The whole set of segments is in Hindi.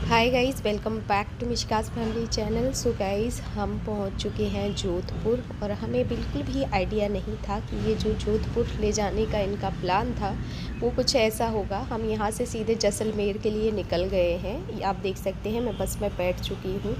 Hi guys, welcome back to मिशकास फैमिली चैनल। सो गाइस, हम पहुंच चुके हैं जोधपुर और हमें बिल्कुल भी आइडिया नहीं था कि ये जो जोधपुर ले जाने का इनका प्लान था वो कुछ ऐसा होगा। हम यहां से सीधे जैसलमेर के लिए निकल गए हैं। आप देख सकते हैं मैं बस में बैठ चुकी हूँ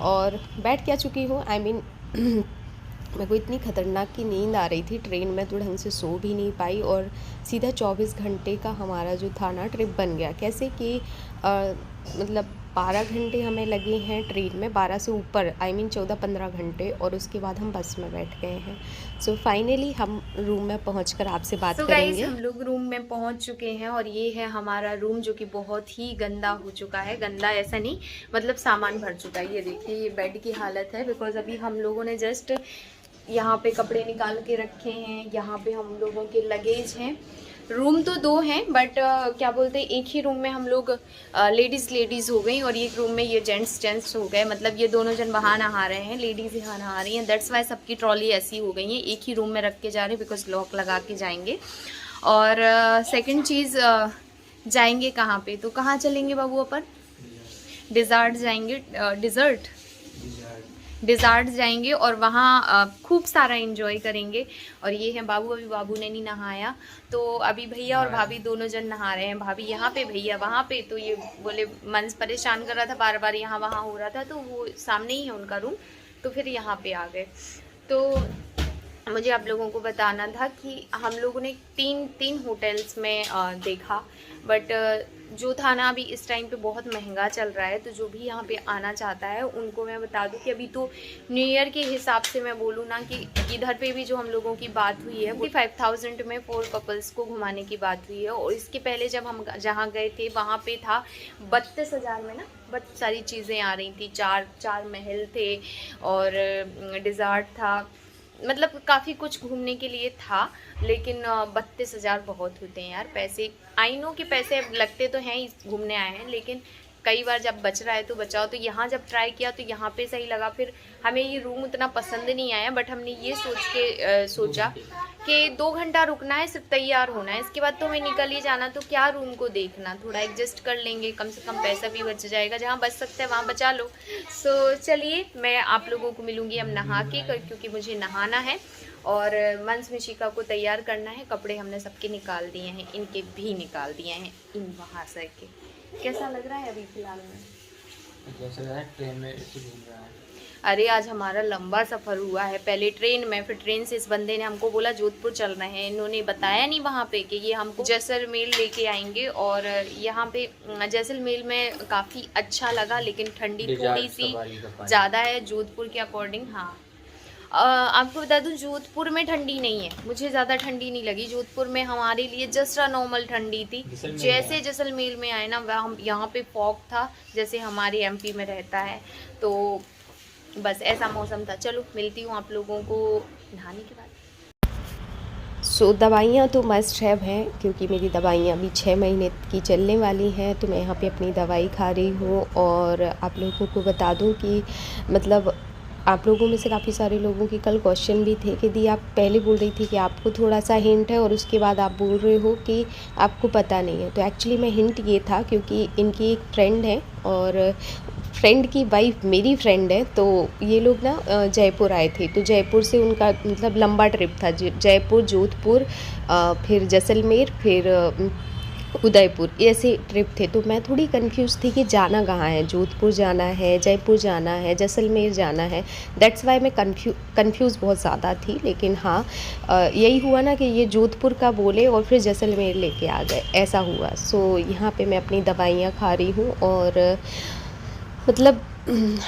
और बैठ क्या चुकी हूँ आई मीन मेरे को इतनी ख़तरनाक की नींद आ रही थी ट्रेन में, तो ढंग से सो भी नहीं पाई और सीधा 24 घंटे का हमारा जो था ना ट्रिप बन गया। कैसे कि मतलब 12 घंटे हमें लगे हैं ट्रेन में, 12 से ऊपर आई मीन 14-15 घंटे, और उसके बाद हम बस में बैठ गए हैं। सो फाइनली हम रूम में पहुंचकर आपसे बात करेंगे। हम लोग रूम में पहुंच चुके हैं और ये है हमारा रूम जो कि बहुत ही गंदा हो चुका है। गंदा ऐसा नहीं, मतलब सामान भर चुका है। ये देखिए, ये बेड की हालत है बिकॉज अभी हम लोगों ने जस्ट यहाँ पे कपड़े निकाल के रखे हैं। यहाँ पे हम लोगों के लगेज हैं। रूम तो 2 हैं बट क्या बोलते हैं, एक ही रूम में हम लोग लेडीज़ हो गई और एक रूम में ये जेंट्स हो गए। मतलब ये दोनों जन वहाँ नहा रहे हैं, लेडीज़ यहाँ नहा रही हैं। दैट्स वाई सबकी ट्रॉली ऐसी हो गई है, एक ही रूम में रख के जा रहे हैं बिकॉज लॉक लगा के जाएंगे। और सेकंड चीज़, जाएंगे कहाँ पे, तो कहाँ चलेंगे बाबू अपन? डिज़र्ट जाएंगे। डिज़र्ट जाएंगे और वहाँ खूब सारा एंजॉय करेंगे। और ये है बाबू, अभी बाबू ने नहीं नहाया तो अभी भैया और भाभी दोनों जन नहा रहे हैं। भाभी यहाँ पे, भैया वहाँ पे। तो ये बोले, मन परेशान कर रहा था, बार बार यहाँ वहाँ हो रहा था, तो वो सामने ही है उनका रूम, तो फिर यहाँ पे आ गए। तो मुझे आप लोगों को बताना था कि हम लोगों ने तीन होटल्स में देखा, बट जो था ना अभी इस टाइम पे बहुत महंगा चल रहा है। तो जो भी यहाँ पे आना चाहता है उनको मैं बता दूं कि अभी तो न्यू ईयर के हिसाब से मैं बोलूँ ना कि इधर पे भी जो हम लोगों की बात हुई है वो 55,000 में 4 कपल्स को घुमाने की बात हुई है। और इसके पहले जब हम जहाँ गए थे वहाँ पे था 32,000 में ना, बहुत सारी चीज़ें आ रही थी। चार महल थे और डिज़र्ट था, मतलब काफ़ी कुछ घूमने के लिए था। लेकिन 32,000 बहुत होते हैं यार पैसे। आई नो कि पैसे लगते तो हैं, घूमने आए हैं, लेकिन कई बार जब बच रहा है तो बचाओ। तो यहाँ जब ट्राई किया तो यहाँ पे सही लगा। फिर हमें ये रूम उतना पसंद नहीं आया, बट हमने ये सोचा कि 2 घंटा रुकना है, सिर्फ तैयार होना है, इसके बाद तो हमें निकल ही जाना। तो क्या रूम को देखना, थोड़ा एडजस्ट कर लेंगे, कम से कम पैसा भी बच जाएगा। जहाँ बच सकता है वहाँ बचा लो। सो चलिए, मैं आप लोगों को मिलूँगी अब नहा के, क्योंकि मुझे नहाना है और मंस मिशिका को तैयार करना है। कपड़े हमने सबके निकाल दिए हैं, इनके भी निकाल दिए हैं, इन वहाँ से के। कैसा लग रहा है अभी फिलहाल में? जैसे ट्रेन में घूम रहा है। अरे आज हमारा लंबा सफ़र हुआ है, पहले ट्रेन में, फिर ट्रेन से इस बंदे ने हमको बोला जोधपुर चल रहे हैं। इन्होंने बताया नहीं वहाँ पे कि ये हमको जैसलमेर लेके आएंगे। और यहाँ पे जैसलमेर में काफ़ी अच्छा लगा, लेकिन ठंडी थोड़ी सी ज़्यादा है जोधपुर के अकॉर्डिंग। हाँ, आपको बता दूं जोधपुर में ठंडी नहीं है, मुझे ज़्यादा ठंडी नहीं लगी। जोधपुर में हमारे लिए जस्ट नॉर्मल ठंडी थी। जैसे जैसलमेर में आए ना, वह हम यहाँ पे फॉग था जैसे हमारे एमपी में रहता है। तो बस ऐसा मौसम था। चलो मिलती हूँ आप लोगों को नहाने के बाद। सो दवाइयाँ तो मस्ट हैव हैं, क्योंकि मेरी दवाइयाँ अभी 6 महीने की चलने वाली हैं। तो मैं यहाँ पे अपनी दवाई खा रही हूँ। और आप लोगों को बता दूँ कि मतलब आप लोगों में से काफ़ी सारे लोगों के कल क्वेश्चन भी थे कि दी आप पहले बोल रही थी कि आपको थोड़ा सा हिंट है और उसके बाद आप बोल रहे हो कि आपको पता नहीं है। तो एक्चुअली मैं हिंट ये था क्योंकि इनकी एक फ्रेंड है और फ्रेंड की वाइफ मेरी फ्रेंड है। तो ये लोग ना जयपुर आए थे, तो जयपुर से उनका मतलब लंबा ट्रिप था, जयपुर जोधपुर फिर जैसलमेर फिर उदयपुर, ऐसे ट्रिप थे। तो मैं थोड़ी कंफ्यूज थी कि जाना कहाँ है, जोधपुर जाना है, जयपुर जाना है, जैसलमेर जाना है। दैट्स वाई मैं कंफ्यूज बहुत ज़्यादा थी। लेकिन हाँ, यही हुआ ना कि ये जोधपुर का बोले और फिर जैसलमेर लेके आ गए, ऐसा हुआ। सो यहाँ पे मैं अपनी दवाइयाँ खा रही हूँ। और मतलब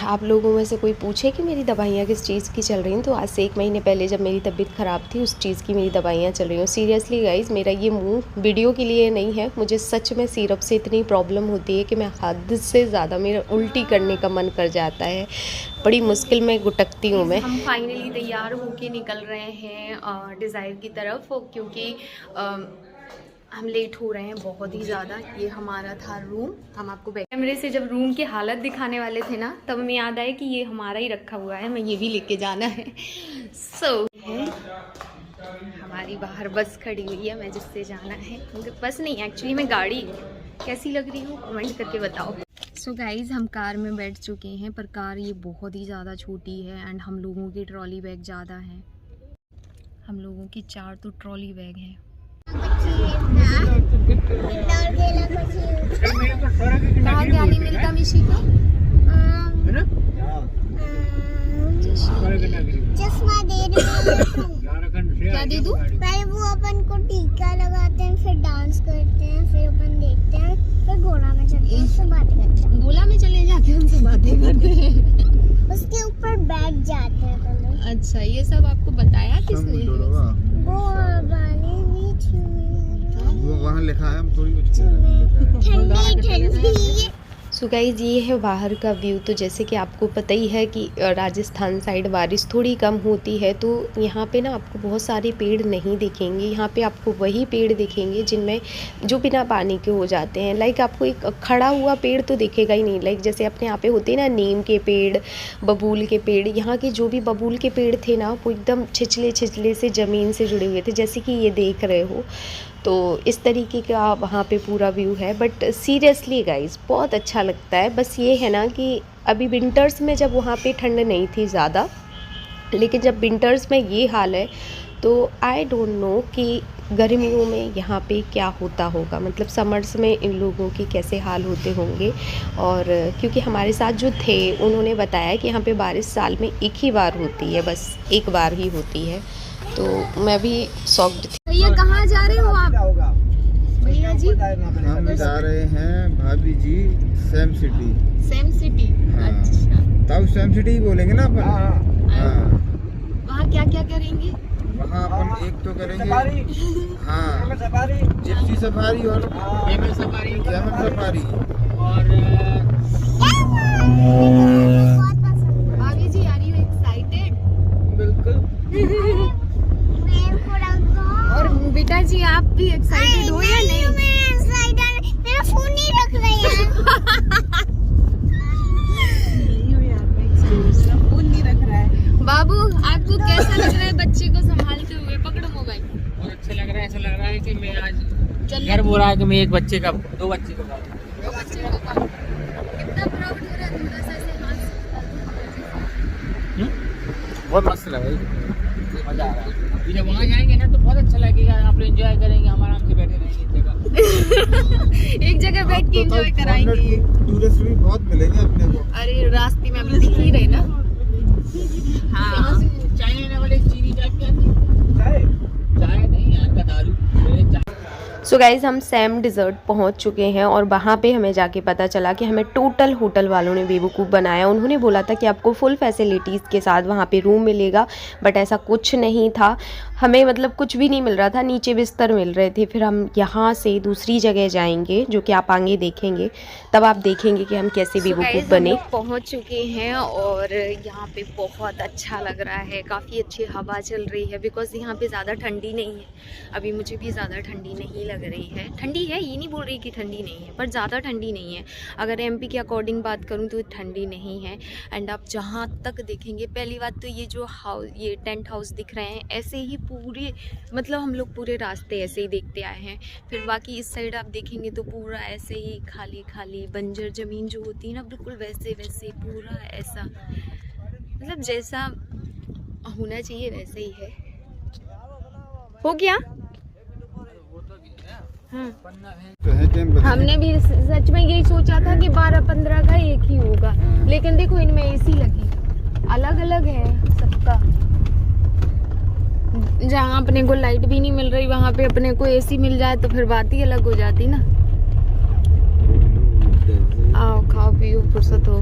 आप लोगों में से कोई पूछे कि मेरी दवाइयाँ किस चीज़ की चल रही हैं, तो आज से 1 महीने पहले जब मेरी तबीयत ख़राब थी उस चीज़ की मेरी दवाइयाँ चल रही हैं। सीरियसली गाइज़, मेरा ये मुंह वीडियो के लिए नहीं है, मुझे सच में सिरप से इतनी प्रॉब्लम होती है कि मैं हद से ज़्यादा मेरा उल्टी करने का मन कर जाता है। बड़ी मुश्किल में गुटकती हूँ मैं। हम फाइनली तैयार होके निकल रहे हैं डिज़ायर की तरफ, क्योंकि हम लेट हो रहे हैं बहुत ही ज़्यादा। ये हमारा था रूम। हम आपको कैमरे से जब रूम की हालत दिखाने वाले थे ना, तब हमें याद आया कि ये हमारा ही रखा हुआ है, मैं ये भी लेके जाना है। हमारी बाहर बस खड़ी हुई है, मैं जिससे जाना है। बस नहीं, एक्चुअली मैं गाड़ी। कैसी लग रही हूँ कमेंट करके बताओ। सो गाइज़ हम कार में बैठ चुके हैं, पर कार ये बहुत ही ज़्यादा छोटी है एंड हम लोगों की ट्रॉली बैग ज़्यादा है। हम लोगों की 4 तो ट्रॉली बैग हैं। कहाँ ज्ञानी मिलता मिशी को? चश्मा दे क्या दे दूँ? पहले वो अपन को टीका लगाते हैं, फिर डांस करते हैं, फिर अपन देखते हैं, फिर घोड़ा में चलते हैं, उससे बातें करते हैं। गोला में चले जाके उनसे बातें करते हैं। उसके ऊपर बैठ जाते हैं पहले। अच्छा, ये सब आपको बताया किसने? वो वाले बीच में वो वहाँ लिखा है, हम थोड़ी ठंडी ठंडी। सो गाइज़ ये है बाहर का व्यू। तो जैसे कि आपको पता ही है कि राजस्थान साइड बारिश थोड़ी कम होती है, तो यहाँ पे ना आपको बहुत सारे पेड़ नहीं दिखेंगे। यहाँ पे आपको वही पेड़ दिखेंगे जिनमें जो बिना पानी के हो जाते हैं। लाइक आपको एक खड़ा हुआ पेड़ तो दिखेगा ही नहीं। लाइक जैसे अपने यहाँ पे होते हैं ना नीम के पेड़, बबूल के पेड़, यहाँ के जो भी बबूल के पेड़ थे ना वो एकदम छिछले छिछले से ज़मीन से जुड़े हुए थे, जैसे कि ये देख रहे हो। तो इस तरीके का वहाँ पे पूरा व्यू है। बट सीरियसली गाइस बहुत अच्छा लगता है। बस ये है ना कि अभी विंटर्स में जब वहाँ पे ठंड नहीं थी ज़्यादा, लेकिन जब विंटर्स में ये हाल है तो आई डोंट नो कि गर्मियों में यहाँ पे क्या होता होगा। मतलब समर्स में इन लोगों के कैसे हाल होते होंगे। और क्योंकि हमारे साथ जो थे उन्होंने बताया कि यहाँ पे बारिश साल में एक ही बार होती है, बस एक बार ही होती है। तो मैं भी शॉक्ड थी। भैया कहाँ जा रहे हो आप? भैया जी हम जा रहे हैं भाभी जी सेम सिटी। Same city. हाँ। अच्छा, तब सेम सिटी ही बोलेंगे ना अपन। हाँ। वहाँ क्या क्या करेंगे? वहाँ अपन एक तो करेंगे हाँ जिप्सी सफारी और कैमल सफारी और भाभी जी आर यू एक्साइटेड? बिल्कुल। और बेटा जी आप भी एक्साइटेड हो या नहीं? मेरा फोन नहीं रख रहे हैं। फोन नहीं रख रहा है। बाबू आपको कैसा लग रहा है बच्चे को संभालते हुए? पकड़ो मोबाइल। बहुत अच्छा लग रहा है। ऐसा लग रहा है कि मैं आज गर्व हो रहा है कि मैं एक बच्चे का, 2 बच्चे का कितना प्राउड हो रहा है। थोड़ा सा ऐसे हाथ से बहुत मस्त लग रहा है, मजा आ रहा है। जब वहाँ जाएंगे ना तो बहुत अच्छा लगेगा। आप लोग एंजॉय करेंगे, हम आराम से बैठे रहेंगे एक जगह बैठ के एंजॉय कराएंगे। टूरिस्ट भी बहुत मिलेंगे अपने को। अरे रास्ते में अभी दिख ही रहे ना। हाँ, चाय लेने वाले चीनी चाय नहीं यार का दारू। सो गाइज़ हम सैम डिज़र्ट पहुंच चुके हैं और वहाँ पे हमें जाके पता चला कि हमें टोटल होटल वालों ने बेवकूफ़ बनाया। उन्होंने बोला था कि आपको फुल फैसिलिटीज़ के साथ वहाँ पे रूम मिलेगा, बट ऐसा कुछ नहीं था। हमें मतलब कुछ भी नहीं मिल रहा था, नीचे बिस्तर मिल रहे थे। फिर हम यहाँ से दूसरी जगह जाएंगे जो कि आप आगे देखेंगे, तब आप देखेंगे कि हम कैसे बेवकूफ़ बने। पहुँच चुके हैं और यहाँ पे बहुत अच्छा लग रहा है। काफ़ी अच्छी हवा चल रही है बिकॉज यहाँ पे ज़्यादा ठंडी नहीं है। अभी मुझे भी ज़्यादा ठंडी नहीं लग रही है। ठंडी है, ये नहीं बोल रही कि ठंडी नहीं है, पर ज़्यादा ठंडी नहीं है। अगर एमपी के अकॉर्डिंग बात करूँ तो ठंडी नहीं है। एंड आप जहाँ तक देखेंगे, पहली बात तो ये जो हाउस, ये टेंट हाउस दिख रहे हैं, ऐसे ही पूरे मतलब हम लोग पूरे रास्ते ऐसे ही देखते आए हैं। फिर बाकी इस साइड आप देखेंगे तो पूरा ऐसे ही खाली खाली बंजर ज़मीन जो होती है ना, बिल्कुल वैसे वैसे पूरा ऐसा, मतलब जैसा होना चाहिए वैसे ही है। हो गया। हमने भी सच में यही सोचा था कि 12-15 का एक ही होगा, लेकिन देखो इनमें एसी लगी, अलग अलग है सबका। जहाँ अपने को लाइट भी नहीं मिल रही वहाँ पे अपने को एसी मिल जाए तो फिर बात ही अलग हो जाती ना। आओ खाओ पियो फुर्सत हो।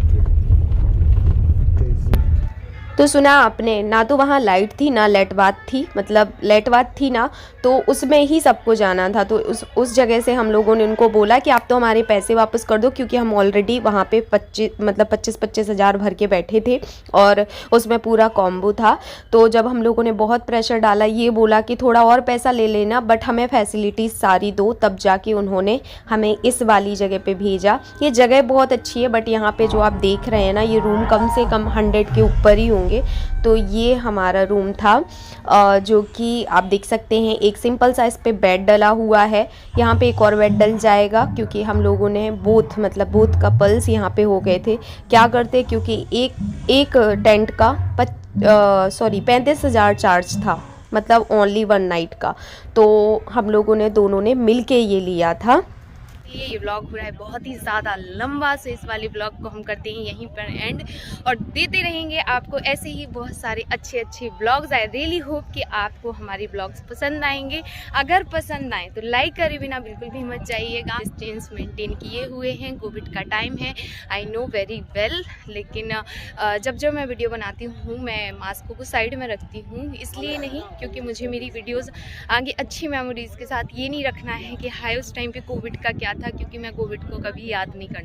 तो सुना आपने ना, तो वहाँ लाइट थी ना लेटवात थी, मतलब लेटवात थी ना, तो उसमें ही सबको जाना था। तो उस जगह से हम लोगों ने उनको बोला कि आप तो हमारे पैसे वापस कर दो, क्योंकि हम ऑलरेडी वहाँ पे 25 हज़ार भर के बैठे थे और उसमें पूरा कॉम्बो था। तो जब हम लोगों ने बहुत प्रेशर डाला, ये बोला कि थोड़ा और पैसा ले लेना बट हमें फैसिलिटीज़ सारी दो, तब जाके उन्होंने हमें इस वाली जगह पे भेजा। ये जगह बहुत अच्छी है, बट यहाँ पे जो आप देख रहे हैं ना, ये रूम कम से कम 100 के ऊपर ही होंगे। होंगे। तो ये हमारा रूम था जो कि आप देख सकते हैं, एक सिंपल सा इस पे बेड डला हुआ है। यहाँ पे एक और बेड डल जाएगा क्योंकि हम लोगों ने बोथ कपल्स यहाँ पे हो गए थे। क्या करते, क्योंकि एक टेंट का 35,000 चार्ज था, मतलब ओनली 1 नाइट का। तो हम लोगों ने दोनों ने मिल के ये लिया था। ये व्लॉग हो रहा है बहुत ही ज़्यादा लंबा, से इस वाले व्लॉग को हम करते हैं यहीं पर एंड, और देते रहेंगे आपको ऐसे ही बहुत सारे अच्छे व्लॉग्स। आई रियली होप कि आपको हमारे व्लॉग्स पसंद आएंगे। अगर पसंद आए तो लाइक करे बिना बिल्कुल भी मत जाइएगा। डिस्टेंस मेंटेन किए हुए हैं, कोविड का टाइम है, आई नो वेरी वेल, लेकिन जब मैं वीडियो बनाती हूँ मैं मास्क को साइड में रखती हूँ, इसलिए नहीं क्योंकि मुझे मेरी वीडियोज़ आगे अच्छी मेमोरीज़ के साथ ये नहीं रखना है कि हाय उस टाइम पे कोविड का क्या था, क्योंकि मैं कोविड को कभी याद नहीं करती।